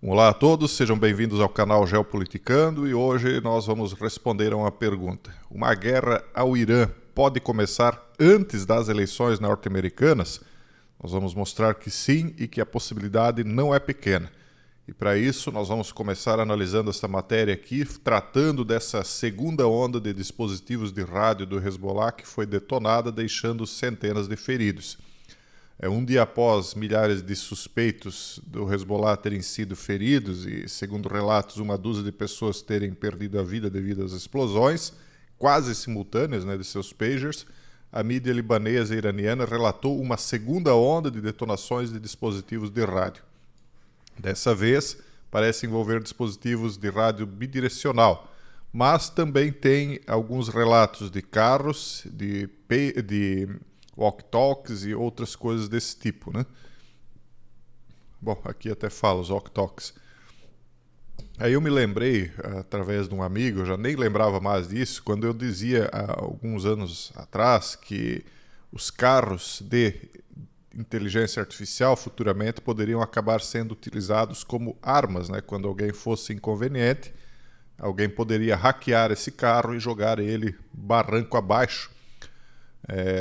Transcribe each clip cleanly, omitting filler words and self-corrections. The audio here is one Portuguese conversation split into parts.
Olá a todos, sejam bem-vindos ao canal Geopoliticando e hoje nós vamos responder a uma pergunta. Uma guerra ao Irã pode começar antes das eleições norte-americanas? Nós vamos mostrar que sim e que a possibilidade não é pequena. E para isso nós vamos começar analisando esta matéria aqui, tratando dessa segunda onda de dispositivos de rádio do Hezbollah que foi detonada, deixando centenas de feridos. Um dia após milhares de suspeitos do Hezbollah terem sido feridos e, segundo relatos, uma dúzia de pessoas terem perdido a vida devido às explosões, quase simultâneas, de seus pagers, a mídia libanesa e iraniana relatou uma segunda onda de detonações de dispositivos de rádio. Dessa vez, parece envolver dispositivos de rádio bidirecional, mas também tem alguns relatos de carros, de walkie-talkies e outras coisas desse tipo, Bom, aqui até fala os walkie-talkies. Aí eu me lembrei, através de um amigo, eu já nem lembrava mais disso, quando eu dizia há alguns anos atrás que os carros de inteligência artificial futuramente poderiam acabar sendo utilizados como armas, Quando alguém fosse inconveniente, alguém poderia hackear esse carro e jogar ele barranco abaixo.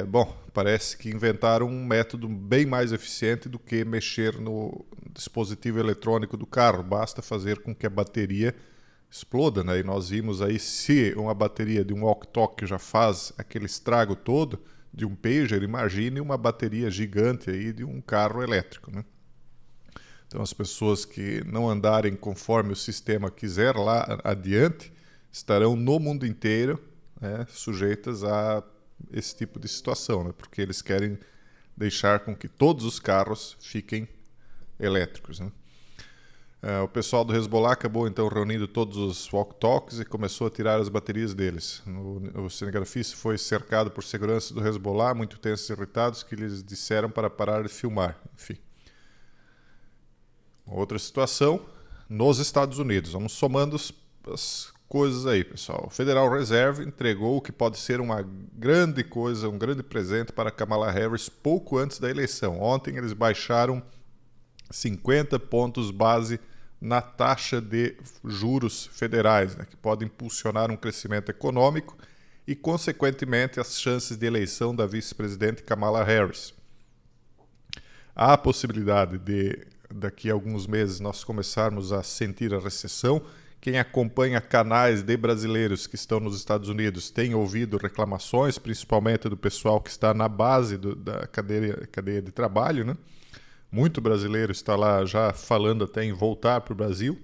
Bom, parece que inventaram um método bem mais eficiente do que mexer no dispositivo eletrônico do carro. Basta fazer com que a bateria exploda, E nós vimos aí, se uma bateria de um walkie-talkie já faz aquele estrago todo de um pager, imagine uma bateria gigante aí de um carro elétrico, Então as pessoas que não andarem conforme o sistema quiser lá adiante estarão no mundo inteiro sujeitas a esse tipo de situação, porque eles querem deixar com que todos os carros fiquem elétricos. O pessoal do Hezbollah acabou então reunindo todos os walkie-talkies e começou a tirar as baterias deles. O cinegrafista foi cercado por segurança do Hezbollah, muito tensos e irritados, que lhes disseram para parar de filmar. Enfim. Outra situação, nos Estados Unidos. Vamos somando as coisas aí, pessoal. O Federal Reserve entregou o que pode ser uma grande coisa, um grande presente para Kamala Harris pouco antes da eleição. Ontem eles baixaram 50 pontos base na taxa de juros federais, que pode impulsionar um crescimento econômico e, consequentemente, as chances de eleição da vice-presidente Kamala Harris. Há a possibilidade de, daqui a alguns meses, nós começarmos a sentir a recessão. Quem acompanha canais de brasileiros que estão nos Estados Unidos tem ouvido reclamações, principalmente do pessoal que está na base da cadeia de trabalho, Muito brasileiro está lá já falando até em voltar para o Brasil.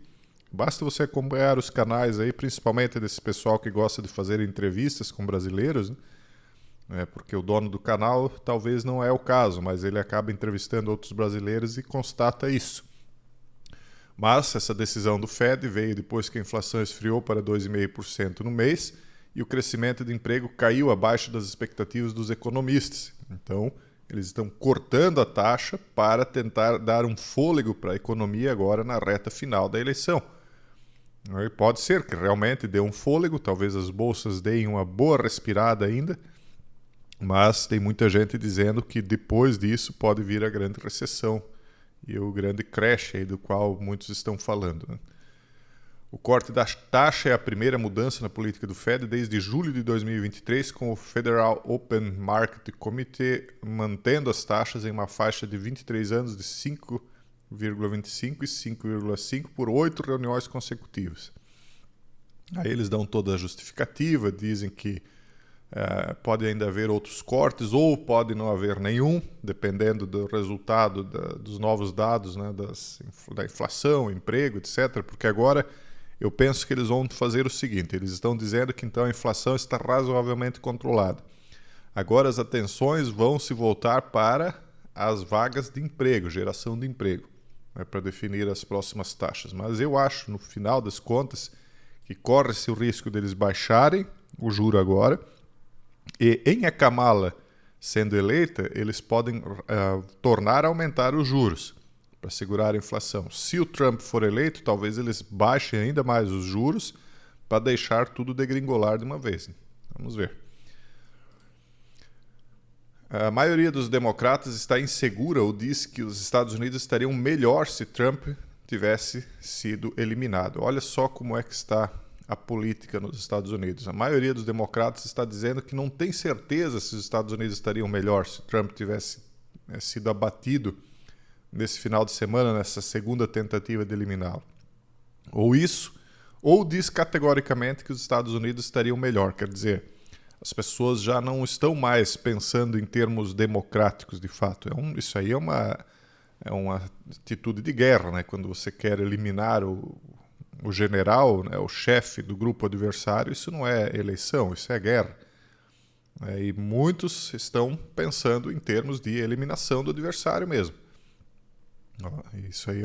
Basta você acompanhar os canais aí, principalmente desse pessoal que gosta de fazer entrevistas com brasileiros, porque o dono do canal talvez não é o caso, mas ele acaba entrevistando outros brasileiros e constata isso. Mas essa decisão do Fed veio depois que a inflação esfriou para 2,5% no mês e o crescimento de emprego caiu abaixo das expectativas dos economistas. Então, eles estão cortando a taxa para tentar dar um fôlego para a economia agora na reta final da eleição. Pode ser que realmente dê um fôlego, talvez as bolsas deem uma boa respirada ainda, mas tem muita gente dizendo que depois disso pode vir a grande recessão e o grande crash aí do qual muitos estão falando. O corte da taxa é a primeira mudança na política do Fed desde julho de 2023, com o Federal Open Market Committee mantendo as taxas em uma faixa de 23 anos de 5,25 e 5,5 por 8 reuniões consecutivas. Aí eles dão toda a justificativa, dizem que pode ainda haver outros cortes ou pode não haver nenhum, dependendo do resultado dos novos dados, da inflação, emprego, etc. Porque agora eu penso que eles vão fazer o seguinte, eles estão dizendo que então a inflação está razoavelmente controlada. Agora as atenções vão se voltar para as vagas de emprego, geração de emprego, para definir as próximas taxas. Mas eu acho, no final das contas, que corre-se o risco deles baixarem o juro agora, e em a Kamala sendo eleita, eles podem tornar a aumentar os juros para segurar a inflação. Se o Trump for eleito, talvez eles baixem ainda mais os juros para deixar tudo degringolar de uma vez. Vamos ver. A maioria dos democratas está insegura ou diz que os Estados Unidos estariam melhor se Trump tivesse sido eliminado. Olha só como é que está a política nos Estados Unidos. A maioria dos democratas está dizendo que não tem certeza se os Estados Unidos estariam melhor se Trump tivesse sido abatido nesse final de semana, nessa segunda tentativa de eliminá-lo. Ou isso, ou diz categoricamente que os Estados Unidos estariam melhor. Quer dizer, as pessoas já não estão mais pensando em termos democráticos, de fato. Isso aí é uma atitude de guerra, né? Quando você quer eliminar o general, né, o chefe do grupo adversário, isso não é eleição, isso é guerra. E muitos estão pensando em termos de eliminação do adversário mesmo. Isso aí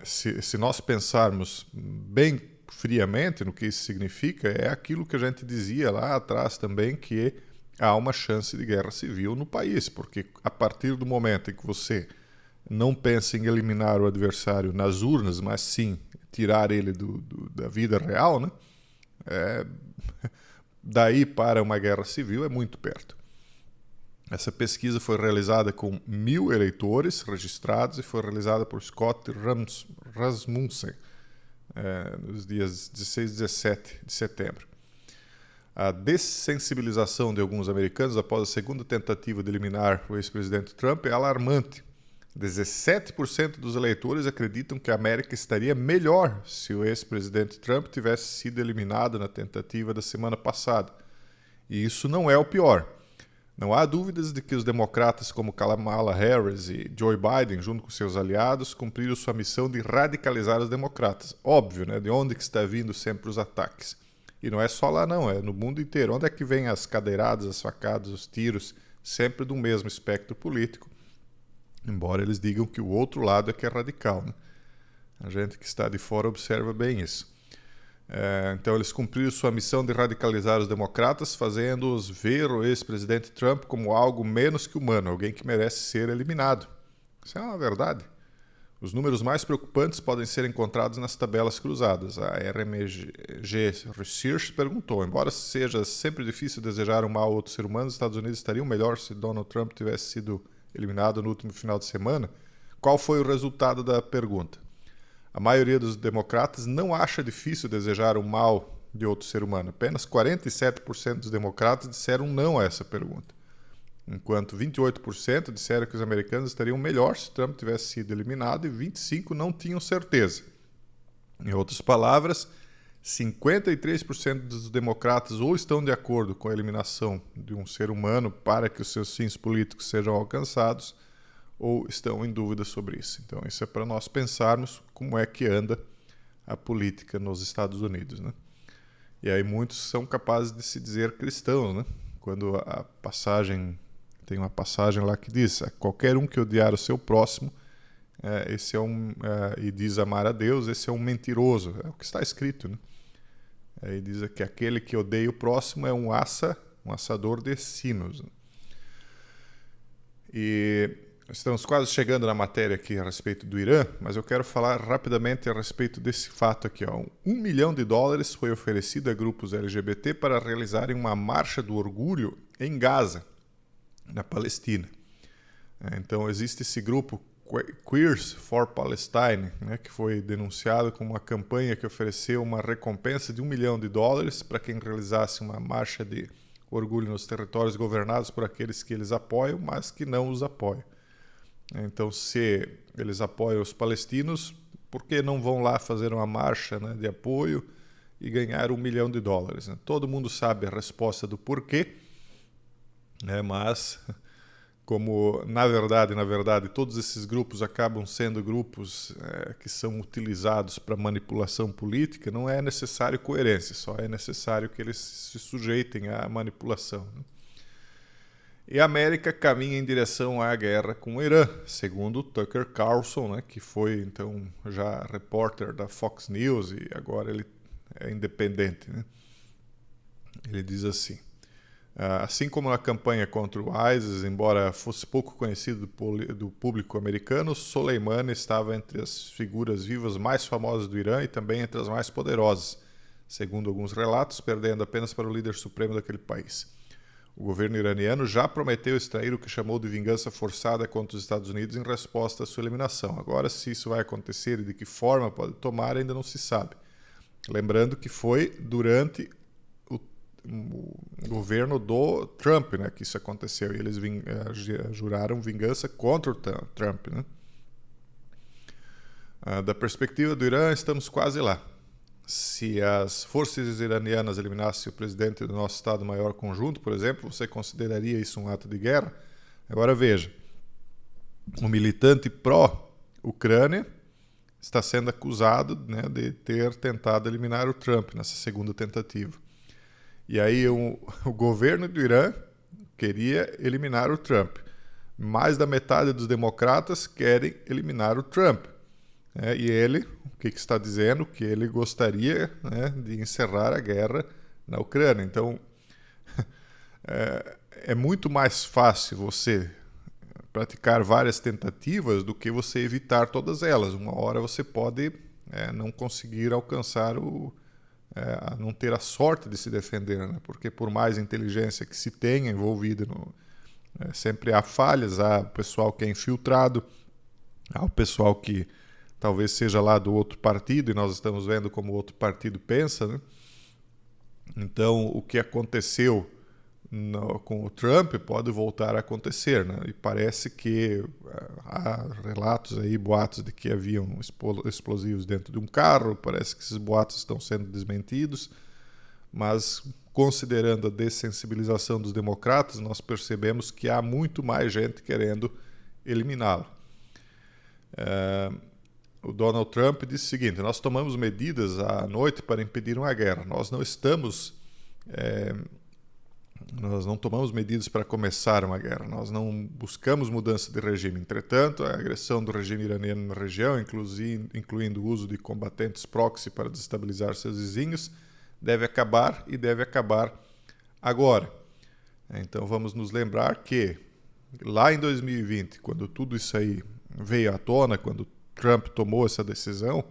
se nós pensarmos bem friamente no que isso significa, é aquilo que a gente dizia lá atrás também, que há uma chance de guerra civil no país, porque a partir do momento em que você não pensa em eliminar o adversário nas urnas, mas sim tirar ele da vida real, né? Daí para uma guerra civil é muito perto. Essa pesquisa foi realizada com 1.000 eleitores registrados e foi realizada por Scott Rasmussen nos dias 16 e 17 de setembro. A dessensibilização de alguns americanos após a segunda tentativa de eliminar o ex-presidente Trump é alarmante. 17% dos eleitores acreditam que a América estaria melhor se o ex-presidente Trump tivesse sido eliminado na tentativa da semana passada. E isso não é o pior. Não há dúvidas de que os democratas como Kamala Harris e Joe Biden, junto com seus aliados, cumpriram sua missão de radicalizar os democratas. Óbvio, né? De onde que está vindo sempre os ataques. E não é só lá não, é no mundo inteiro. Onde é que vem as cadeiradas, as facadas, os tiros? Sempre do mesmo espectro político. Embora eles digam que o outro lado é que é radical, né? A gente que está de fora observa bem isso. Então eles cumpriram sua missão de radicalizar os democratas, fazendo-os ver o ex-presidente Trump como algo menos que humano, alguém que merece ser eliminado. Isso é uma verdade. Os números mais preocupantes podem ser encontrados nas tabelas cruzadas. A RMG Research perguntou, embora seja sempre difícil desejar um mal a outro ser humano, os Estados Unidos estariam melhor se Donald Trump tivesse sido eliminado no último final de semana? Qual foi o resultado da pergunta? A maioria dos democratas não acha difícil desejar o mal de outro ser humano. Apenas 47% dos democratas disseram não a essa pergunta, enquanto 28% disseram que os americanos estariam melhor se Trump tivesse sido eliminado e 25% não tinham certeza. Em outras palavras, 53% dos democratas ou estão de acordo com a eliminação de um ser humano para que os seus fins políticos sejam alcançados, ou estão em dúvida sobre isso. Então, isso é para nós pensarmos como é que anda a política nos Estados Unidos, né? E aí muitos são capazes de se dizer cristãos, né? Quando tem uma passagem lá que diz: qualquer um que odiar o seu próximo, e diz amar a Deus, esse é um mentiroso. É o que está escrito, né? Aí diz que aquele que odeia o próximo é um assador de sinos. Né? E estamos quase chegando na matéria aqui a respeito do Irã, mas eu quero falar rapidamente a respeito desse fato aqui. Ó. $1 milhão foi oferecido a grupos LGBT para realizarem uma marcha do orgulho em Gaza, na Palestina. Então existe esse grupo Queers for Palestine, né, que foi denunciado como uma campanha que ofereceu uma recompensa de $1 milhão para quem realizasse uma marcha de orgulho nos territórios governados por aqueles que eles apoiam, mas que não os apoiam. Então, se eles apoiam os palestinos, por que não vão lá fazer uma marcha, né, de apoio e ganhar $1 milhão? Né? Todo mundo sabe a resposta do porquê, né, mas como na verdade, todos esses grupos acabam sendo grupos que são utilizados para manipulação política, não é necessário coerência, só é necessário que eles se sujeitem à manipulação. Né? E a América caminha em direção à guerra com o Irã, segundo Tucker Carlson, né, que foi então já repórter da Fox News e agora ele é independente. Né? Ele diz assim: assim como na campanha contra o ISIS, embora fosse pouco conhecido do público americano, Soleimani estava entre as figuras vivas mais famosas do Irã e também entre as mais poderosas, segundo alguns relatos, perdendo apenas para o líder supremo daquele país. O governo iraniano já prometeu extrair o que chamou de vingança forçada contra os Estados Unidos em resposta à sua eliminação. Agora, se isso vai acontecer e de que forma pode tomar, ainda não se sabe. Lembrando que foi durante o governo do Trump, né, que isso aconteceu, e eles juraram vingança contra o Trump, né? Da perspectiva do Irã, estamos quase lá. Se as forças iranianas eliminassem o presidente do nosso Estado-Maior Conjunto, por exemplo, você consideraria isso um ato de guerra? Agora veja, o militante pró-Ucrânia está sendo acusado, né, de ter tentado eliminar o Trump nessa segunda tentativa. E aí o governo do Irã queria eliminar o Trump. Mais da metade dos democratas querem eliminar o Trump. E ele, o que está dizendo? Que ele gostaria, né, de encerrar a guerra na Ucrânia. Então, é muito mais fácil você praticar várias tentativas do que você evitar todas elas. Uma hora você pode não conseguir alcançar não ter a sorte de se defender, né? Porque por mais inteligência que se tenha envolvida, sempre há falhas, há o pessoal que é infiltrado, há o pessoal que talvez seja lá do outro partido, e nós estamos vendo como o outro partido pensa, né? Então, o que aconteceu com o Trump pode voltar a acontecer, né? E parece que há relatos aí, boatos de que haviam explosivos dentro de um carro, parece que esses boatos estão sendo desmentidos, mas considerando a dessensibilização dos democratas, nós percebemos que há muito mais gente querendo eliminá-lo. O Donald Trump disse o seguinte: nós tomamos medidas à noite para impedir uma guerra. Nós não tomamos medidas para começar uma guerra. Nós não buscamos mudança de regime. Entretanto, a agressão do regime iraniano na região, incluindo o uso de combatentes proxy para desestabilizar seus vizinhos, deve acabar e deve acabar agora. Então vamos nos lembrar que lá em 2020, quando tudo isso aí veio à tona, quando Trump tomou essa decisão,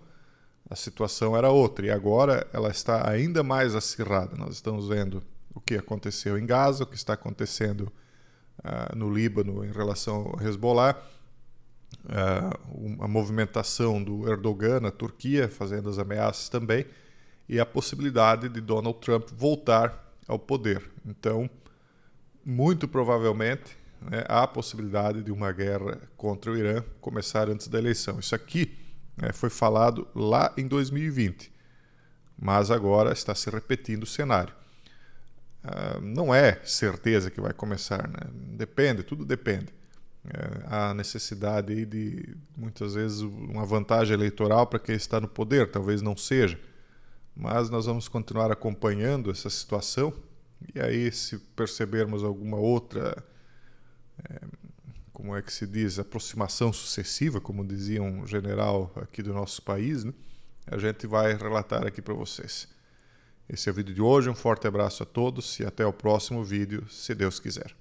a situação era outra, e agora ela está ainda mais acirrada. Nós estamos vendo o que aconteceu em Gaza, o que está acontecendo no Líbano em relação ao Hezbollah, a movimentação do Erdogan na Turquia, fazendo as ameaças também, e a possibilidade de Donald Trump voltar ao poder. Então, muito provavelmente, há a possibilidade de uma guerra contra o Irã começar antes da eleição. Isso aqui foi falado lá em 2020, mas agora está se repetindo o cenário. Não é certeza que vai começar, né? Depende, tudo depende. Há necessidade aí de, muitas vezes, uma vantagem eleitoral para quem está no poder, talvez não seja, mas nós vamos continuar acompanhando essa situação, e aí se percebermos alguma outra, como é que se diz, aproximação sucessiva, como dizia um general aqui do nosso país, né? A gente vai relatar aqui para vocês. Esse é o vídeo de hoje, um forte abraço a todos e até o próximo vídeo, se Deus quiser.